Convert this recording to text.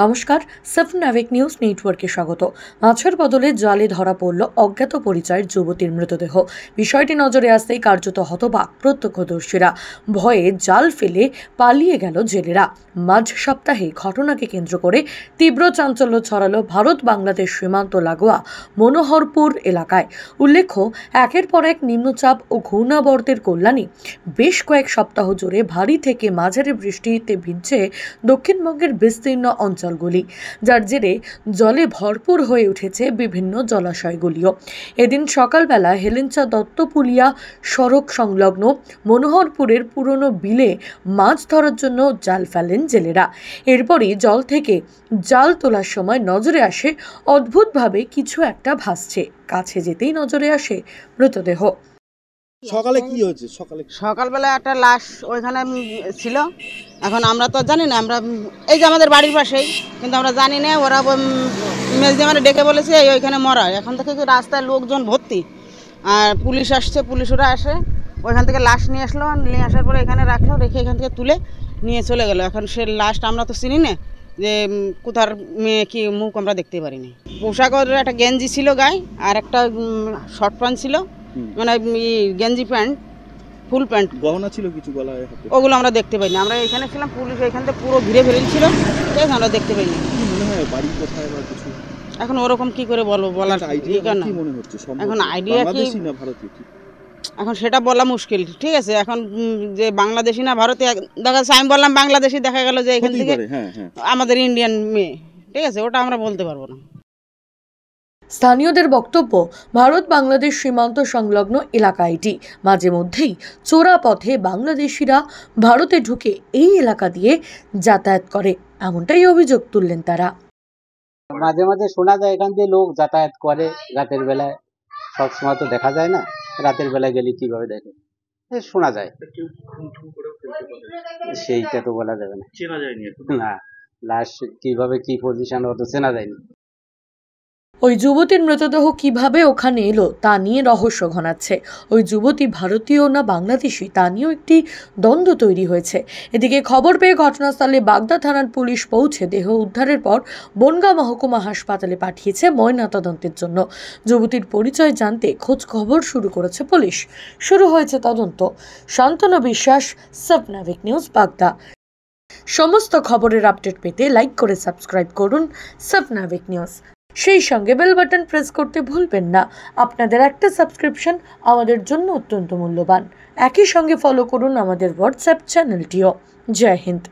নমস্কার, সাফনাভিক নিউজ নেটওয়ার্কে স্বাগত। মাছের বদলে জালে ধরা পড়ল অজ্ঞাত পরিচয়ের যুবতীর মৃতদেহ। বিষয়টি নজরে আসতেই কার্যত হতবাক প্রত্যক্ষদর্শীরা। ভয়ে জাল ফেলে পালিয়ে গেল জেলেরা। মাঝ সপ্তাহে ঘটনাকে কেন্দ্র করে তীব্র চাঞ্চল্য ছড়ালো ভারত বাংলাদেশ সীমান্ত লাগোয়া মনোহরপুর এলাকায়। উল্লেখ্য, একের পর এক নিম্নচাপ ও ঘূর্ণাবর্তের কল্যাণে বেশ কয়েক সপ্তাহ জুড়ে ভারী থেকে মাঝারি বৃষ্টিতে ভিজছে দক্ষিণবঙ্গের বিস্তীর্ণ অঞ্চলগুলি, যার জেরে জলে ভরপুর হয়ে উঠেছে বিভিন্ন জলাশয়গুলিও। এদিন সকালবেলা হেলেঞ্চা দত্তপুলিয়া সড়ক সংলগ্ন মনোহরপুরের পুরনো বিলে মাছ ধরার জন্য জাল ফেলেন জেলেরা। এরপরই জল থেকে জাল তোলার সময় নজরে আসে অদ্ভুতভাবে কিছু একটা ভাসছে। কাছে যেতেই নজরে আসে মৃতদেহ। সকালে কি হয়েছে? সকালবেলা একটা লাশ ওইখানে ছিল। এখন আমরা তো জানি না, আমরা এই যে আমাদের বাড়ির পাশেই, কিন্তু আমরা জানি না। ওরা মেজদি মানে ডেকে বলেছে ওইখানে মরা। এখন থেকে কি রাস্তায় লোকজন ভর্তি, আর পুলিশ আসছে, পুলিশরা আসে, ওইখান থেকে লাশ নিয়ে আসলো। নিয়ে আসার পরে এখানে রাখলো, রেখে এখান থেকে তুলে নিয়ে চলে গেলো। এখন সে লাশটা আমরা তো চিনি না যে কোথার মেয়ে, কি মুখ আমরা দেখতে পারিনি। পোশাকের একটা গেঞ্জি ছিল গায়ে, আর একটা শর্ট প্যান্ট ছিল, মানে গেঞ্জি প্যান্ট, ফুল প্যান্ট। গহনা ছিল কিছু গলায় হাতে, ওগুলো আমরা দেখতে পাইনি। আমরা এখানে ছিলাম, পুলিশ এখান থেকে পুরো ঘিরে ফেলেছিল, ঠিক আছে, আমরা দেখতে পাইনি। কি মনে হয় বাড়ি কোথায় বা কিছু? এখন ওরকম কি করে বলবো, বলার কি মনে হচ্ছে? এখন আইডিয়া কি না ভারতীয়, এখন সেটা বলা মুশকিল, ঠিক আছে। এখন যে বাংলাদেশি না ভারতীয়, দেখা যাচ্ছে আমি বললাম বাংলাদেশি, দেখা গেল যে এখান থেকে আমাদের ইন্ডিয়ান মেয়ে, ঠিক আছে, ওটা আমরা বলতে পারবো না। স্থানীয়দের বক্তব্য, ভারত বাংলাদেশ সীমান্ত সংলগ্ন এলাকা এটি। মাঝে মধ্যেই চোরা পথে বাংলাদেশিরা ভারতে ঢুকে এই এলাকা দিয়ে যাতায়াত করে, এমনটাই অভিযোগ তুললেন তারা। মাঝে মাঝে শোনা যায় এখান দিয়ে লোক যাতায়াত করে রাতের বেলায়। সবসময় তো দেখা যায় না, রাতের বেলায় গেলে কিভাবে দেখে, শোনা যায়। সেইটা তো বলা যাবে না, চেনা যায়নি না। লাশ কিভাবে কি পজিশন হতো চেনা যায়নি। ওই যুবতীর মৃতদেহ কিভাবে ওখানে এলো তা নিয়ে রহস্য ঘনাচ্ছে। ওই যুবতী ভারতীয় না বাংলাদেশি তা নিয়েও একটি দ্বন্দ্ব তৈরি হয়েছে। এদিকে খবর পেয়ে ঘটনাস্থলে বাগদা থানার পুলিশ পৌঁছে দেহ উদ্ধারের পর বনগাঁ মহকুমা হাসপাতালে পাঠিয়েছে ময়নাতদন্তের জন্য। যুবতীর পরিচয় জানতে খোঁজ খবর শুরু করেছে পুলিশ। শুরু হয়েছে তদন্ত। শান্তনু বিশ্বাস, সাফনাভিক নিউজ, বাগদা। সমস্ত খবরের আপডেট পেতে লাইক করে সাবস্ক্রাইব করুন সাফনাভিক নিউজ। সেই সঙ্গে বেল বাটন প্রেস করতে ভুলবেন না। আপনাদের একটা সাবস্ক্রিপশন আমাদের জন্য অত্যন্ত মূল্যবান। একই সঙ্গে ফলো করুন আমাদের হোয়াটসঅ্যাপ চ্যানেলটিও। জয় হিন্দ।